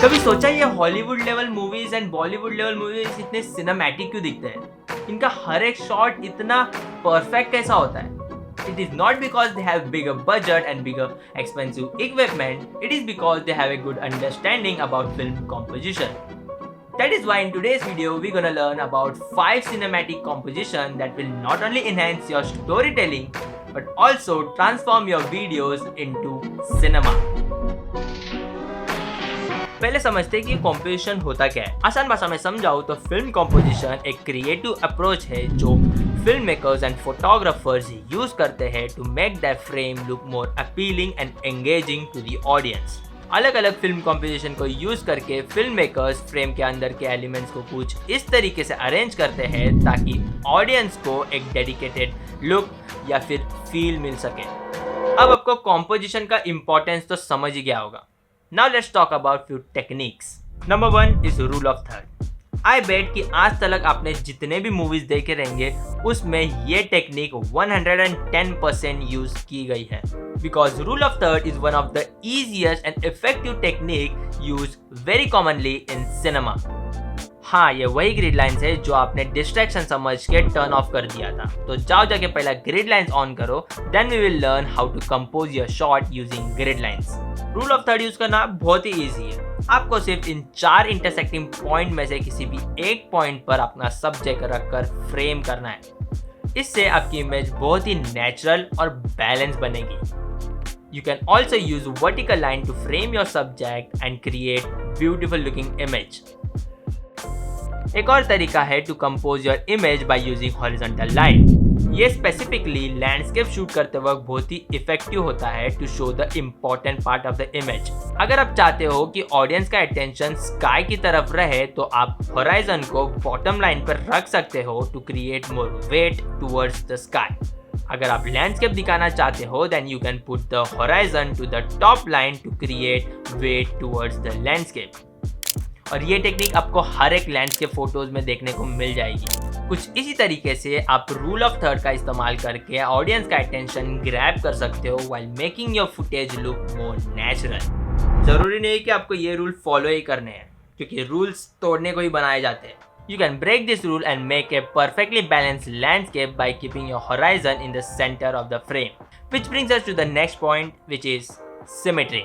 कभी सोचा ये Hollywood level movies and Bollywood level movies इतने सिनेमैटिक क्यों दिखते हैं? इनका हर एक शॉट इतना परफेक्ट कैसा होता है? It is not because they have bigger budget and bigger expensive equipment. It is because they have a good understanding about film composition. That is why in today's video we're gonna learn about 5 cinematic composition that will not only enhance your storytelling but also transform your videos into cinema. पहले समझते हैं कि composition होता क्या है। आसान भाषा में समझाऊं तो फिल्म कॉम्पोजिशन एक क्रिएटिव अप्रोच है जो film makers and photographers use करते हैं to make that frame look more appealing and engaging to the audience. अलग अलग फिल्म कॉम्पोजिशन को यूज करके फिल्म मेकर्स फ्रेम के अंदर के एलिमेंट्स को कुछ इस तरीके से अरेंज करते हैं ताकि ऑडियंस को एक डेडिकेटेड लुक या फिर फील मिल सके। अब आपको कॉम्पोजिशन का इंपॉर्टेंस तो समझ ही गया होगा। Now let's talk about few techniques. Number 1 is rule of third. I bet कि आज तक आपने जितने भी मूवीज देखे रहेंगे उसमें ये टेक्निक 110% यूज की गई है। Because rule of third is one of the easiest and effective technique used very commonly in cinema. हाँ, ये वही ग्रिड लाइन्स है जो आपने डिस्ट्रैक्शन समझ के टर्न ऑफ कर दिया था। तो जाओ जाके पहला ग्रिड लाइन्स ऑन करो, then we will learn how to compose your shot using grid lines. Rule of third use करना बहुत ही इजी है। आपको सिर्फ इन 4 इंटरसेक्टिंग पॉइंट में से किसी भी एक पॉइंट पर अपना सब्जेक्ट रखकर फ्रेम करना है। इससे आपकी इमेज बहुत ही नेचुरल और बैलेंस बनेगी। You can also use vertical line to frame your subject and create beautiful looking image. एक और तरीका है to compose your image by using horizontal line. ये स्पेसिफिकली लैंडस्केप शूट करते वक्त बहुत ही इफेक्टिव होता है to show the important part of the image. अगर आप चाहते हो कि ऑडियंस का अटेंशन स्काई की तरफ रहे तो आप होराइजन को बॉटम लाइन पर रख सकते हो to create more weight towards the sky. अगर आप लैंडस्केप दिखाना चाहते हो then you can put the horizon to the top line to create weight towards the landscape. और ये टेक्निक आपको हर एक लैंडस्केप फोटोज में देखने को मिल जाएगी। कुछ इसी तरीके से आप रूल ऑफ थर्ड का इस्तेमाल करके ऑडियंस का अटेंशन ग्रैब कर सकते हो while making your footage look more natural. जरूरी नहीं कि आपको ये रूल फॉलो ही करने हैं, क्योंकि रूल्स तोड़ने को ही बनाए जाते हैं। You can break this rule and make a perfectly balanced landscape by keeping your horizon in the centre of the frame, which brings us to the next point which is symmetry.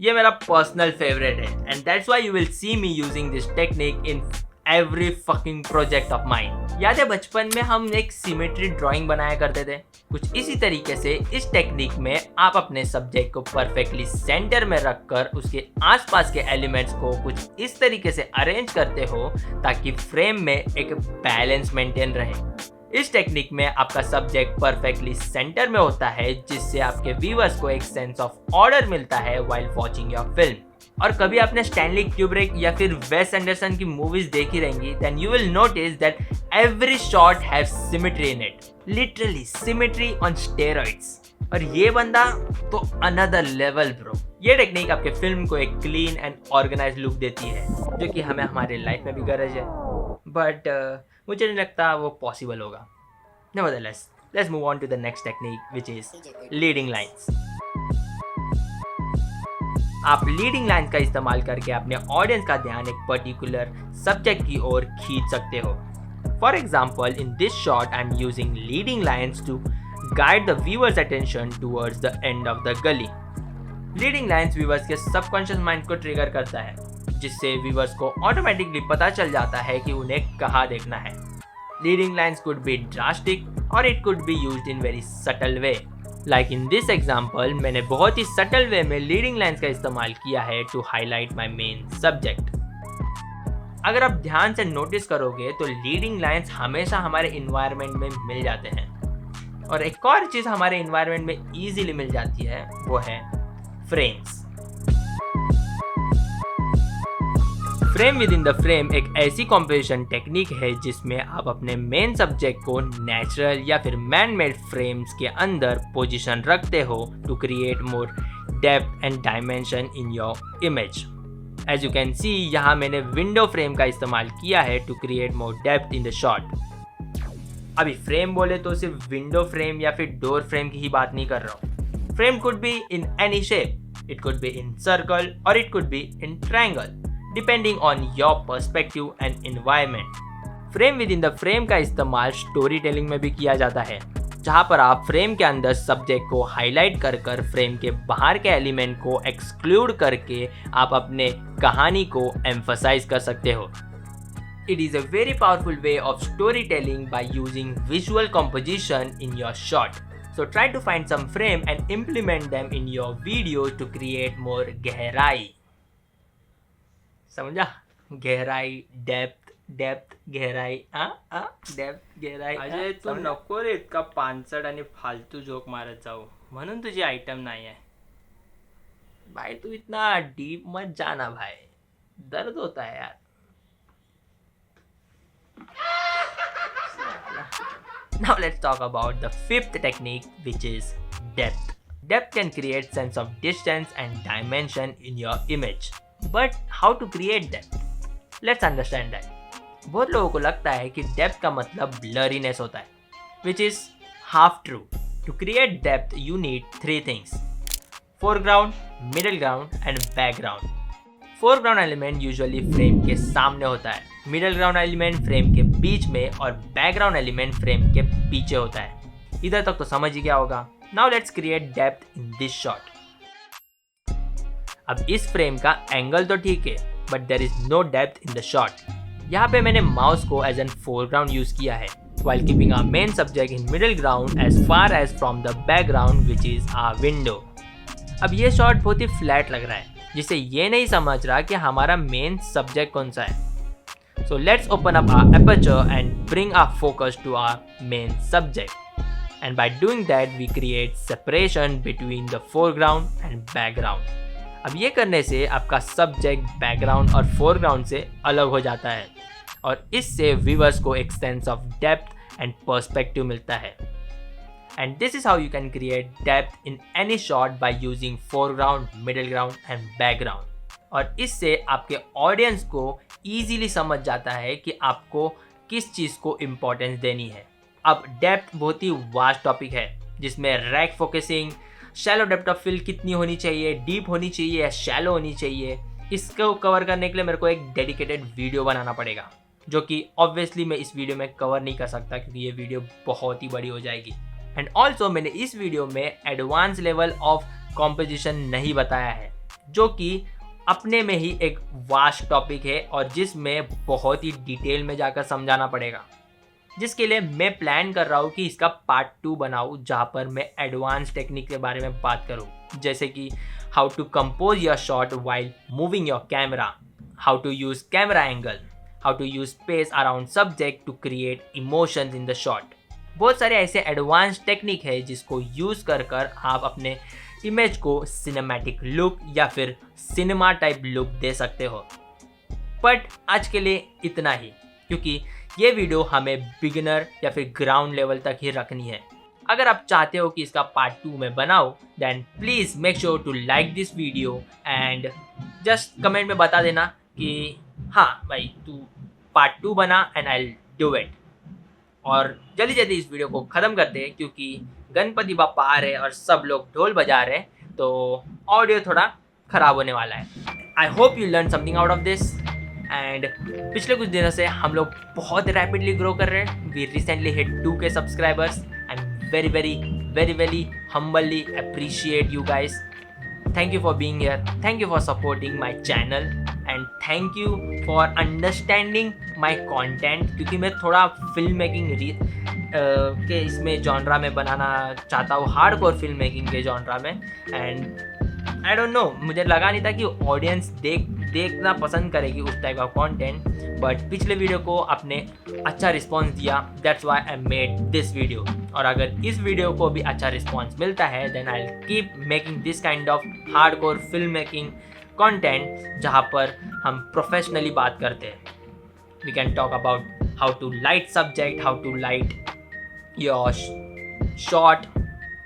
ये मेरा personal favourite है and that's why you will see me using this technique in every fucking project of mind. याद है बचपन में हम एक symmetry drawing बनाया करते थे? कुछ इसी तरीके से इस टेक्निक में आप अपने सब्जेक्ट को परफेक्टली सेंटर में रखकर उसके आसपास के एलिमेंट्स को कुछ इस तरीके से अरेंज करते हो ताकि फ्रेम में एक बैलेंस मेंटेन रहे। इस टेक्निक में आपका सब्जेक्ट परफेक्टली सेंटर में होता है जिससे आपके व्यूअर्स को एक सेंस ऑफ ऑर्डर मिलता है व्हाइल वॉचिंग योर फिल्म। और कभी आपने स्टैनली क्यूब्रिक या फिर वेस एंडरसन की मूवीज देखी रहेंगी then you will notice that every shot have symmetry in it, literally symmetry on steroids. और ये बंदा तो अनदर लेवल ब्रो। ये टेक्निक आपके फिल्म को एक क्लीन एंड ऑर्गेनाइज्ड लुक देती है जो कि हमें हमारे लाइफ में भी गरज है, बट मुझे नहीं लगता वो पॉसिबल होगा। Nevertheless, let's move on to the next technique which is leading lines. आप लीडिंग लाइन्स का इस्तेमाल करके अपने ऑडियंस का ध्यान एक पर्टिकुलर सब्जेक्ट की ओर खींच सकते हो। For example in this shot I am using leading lines to guide the viewers attention towards the end of the गली। लीडिंग लाइन्स व्यूअर्स के सबकॉन्शियस माइंड को ट्रिगर करता है जिससे व्यूअर्स को ऑटोमेटिकली पता चल जाता है कि उन्हें कहाँ देखना है। Leading lines could be drastic और it could be used in very subtle way. Like in this example मैंने बहुत ही सटल वे में लीडिंग लाइन्स का इस्तेमाल किया है to highlight my main subject. अगर आप ध्यान से नोटिस करोगे तो लीडिंग लाइन्स हमेशा हमारे इन्वायरमेंट में मिल जाते हैं। और एक और चीज़ हमारे इन्वायरमेंट में ईजिली मिल जाती है वो है frames. Frame with in the frame एक ऐसी कॉम्पोजिशन टेक्निक है जिसमें आप अपने मेन सब्जेक्ट को नेचुरल या फिर मैन मेड फ्रेम्स के अंदर पोजीशन रखते हो to create more depth and dimension in your image. As you can see यहाँ मैंने विंडो फ्रेम का इस्तेमाल किया है to create more depth in the shot. अभी फ्रेम बोले तो सिर्फ विंडो फ्रेम या फिर डोर फ्रेम की ही बात नहीं कर रहा हूँ। Frame could be in any shape. It could be in circle or it could be in triangle, depending on your perspective and environment. Frame with in the frame का इस्तेमाल स्टोरी टेलिंग में भी किया जाता है, जहाँ पर आप फ्रेम के अंदर सब्जेक्ट को हाईलाइट कर फ्रेम के बाहर के एलिमेंट को एक्सक्लूड करके आप अपने कहानी को एम्फसाइज कर सकते हो. It is a very powerful way of storytelling by using visual composition in your shot. So try to find some frame and implement them in your video to create more गहराई. समझा? गहराई, depth गहराई, depth गहराई. अजय तू नको रे इतका पानसट आणि फालतू जोक मारत जाऊ, म्हणून तुझी आयटम नाही आहे. भाई तू इतना डीप मत जाना भाई, दर्द होता है यार. Now let's talk about the fifth technique, which is depth. Depth can create sense of distance and dimension in your image. But how to create depth? Let's understand that. बहुत लोगों को लगता है कि depth का मतलब blurriness होता है, which is half true. To create depth, you need three things: foreground, middle ground, and background. Foreground element usually frame के सामने होता है, मिडल ग्राउंड एलिमेंट फ्रेम के बीच में और बैकग्राउंड एलिमेंट फ्रेम के पीछे होता है. इधर तक तो समझ ही गया होगा. Now let's create depth in this shot. अब इस फ्रेम का एंगल तो ठीक है, but there is no depth in the shot. यहाँ पे मैंने माउस को एज एन फोरग्राउंड यूज किया है, while keeping our main subject in middle ground as far as from the background, which is our window. अब ये shot बहुत ही flat लग रहा है, जिससे ये नहीं समझ रहा कि हमारा मेन सब्जेक्ट कौन सा है. So let's open up our aperture and bring our focus to our main subject. And by doing that, we create separation between the foreground and background. अब ये करने से आपका सब्जेक्ट बैकग्राउंड और फोरग्राउंड से अलग हो जाता है, और इससे व्यूअर्स को एक sense of depth and perspective मिलता है. And this is how you can create depth in any shot by using foreground, middle ground and background. और इससे आपके ऑडियंस को easily समझ जाता है कि आपको किस चीज़ को इम्पोर्टेंस देनी है. अब डेप्थ बहुत ही वास्ट टॉपिक है, जिसमें rack focusing, shallow depth of field कितनी होनी चाहिए, डीप होनी चाहिए या शैलो होनी चाहिए, इसको कवर करने के लिए मेरे को एक डेडिकेटेड वीडियो बनाना पड़ेगा, जो कि ऑब्वियसली मैं इस वीडियो में कवर नहीं कर सकता क्योंकि ये वीडियो बहुत ही बड़ी हो जाएगी. एंड ऑल्सो मैंने इस वीडियो में एडवांस लेवल ऑफ कॉम्पोजिशन नहीं बताया है, जो कि अपने में ही एक वास्ट टॉपिक है और जिसमें बहुत ही डिटेल में जाकर समझाना पड़ेगा, जिसके लिए मैं प्लान कर रहा हूँ कि इसका पार्ट 2 बनाऊँ, जहाँ पर मैं एडवांस टेक्निक के बारे में बात करूँ, जैसे कि how to compose your shot while moving your camera, how to use camera angle, how to use space around subject to create emotions in the shot. बहुत सारे ऐसे एडवांस टेक्निक है जिसको यूज़ कर आप अपने इमेज को सिनेमैटिक लुक या फिर सिनेमा टाइप लुक दे सकते हो. बट आज के लिए इतना ही, क्योंकि ये वीडियो हमें बिगिनर या फिर ग्राउंड लेवल तक ही रखनी है. अगर आप चाहते हो कि इसका पार्ट 2 में बनाओ, then please make sure to like this video and just comment में बता देना कि हाँ भाई तू पार्ट 2 बना and I will do it. और जल्दी जल्दी इस वीडियो को ख़त्म करते हैं, क्योंकि गणपति बाप्पा आ रहे हैं और सब लोग ढोल बजा रहे हैं, तो ऑडियो थोड़ा ख़राब होने वाला है. I hope you learn something out of this. And पिछले कुछ दिनों से हम लोग बहुत रैपिडली ग्रो कर रहे हैं. We recently hit 2K subscribers. I am very very very very humbly appreciate you guys. Thank you for being here. Thank you for supporting my channel and thank you for understanding my content, क्योंकि मैं थोड़ा film making के इसमें genre में बनाना चाहता हूँ, hardcore film making के genre में. एंड आई डोंट नो, मुझे लगा नहीं था कि ऑडियंस देखना पसंद करेगी उस टाइप का कंटेंट, बट पिछले वीडियो को आपने अच्छा रिस्पॉन्स दिया. That's why I made this video. और अगर इस वीडियो को भी अच्छा रिस्पॉन्स मिलता है, then I will keep making this kind of hardcore film making content, जहाँ पर हम प्रोफेशनली बात करते हैं. We can talk about how to light subject, how to light your shot,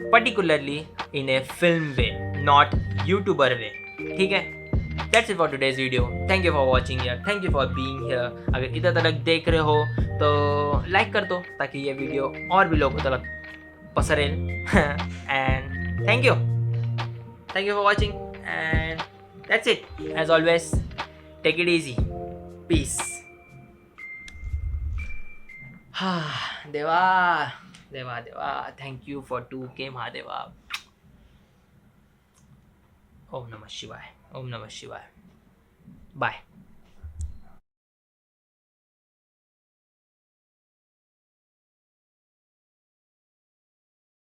particularly in a film way, not YouTuber way. ठीक है, That's it for today's video. Thank you for watching here. Thank you for being here. अगर इधर तक देख रहे हो तो like कर दो, ताकि ये वीडियो और भी लोगों तक पसरे. And thank you for watching and that's it. As always, take it easy. Peace. Deva Deva Deva, thank you for 2K Mahadeva. ओम नमः शिवाय. ओम नमः शिवाय. बाय.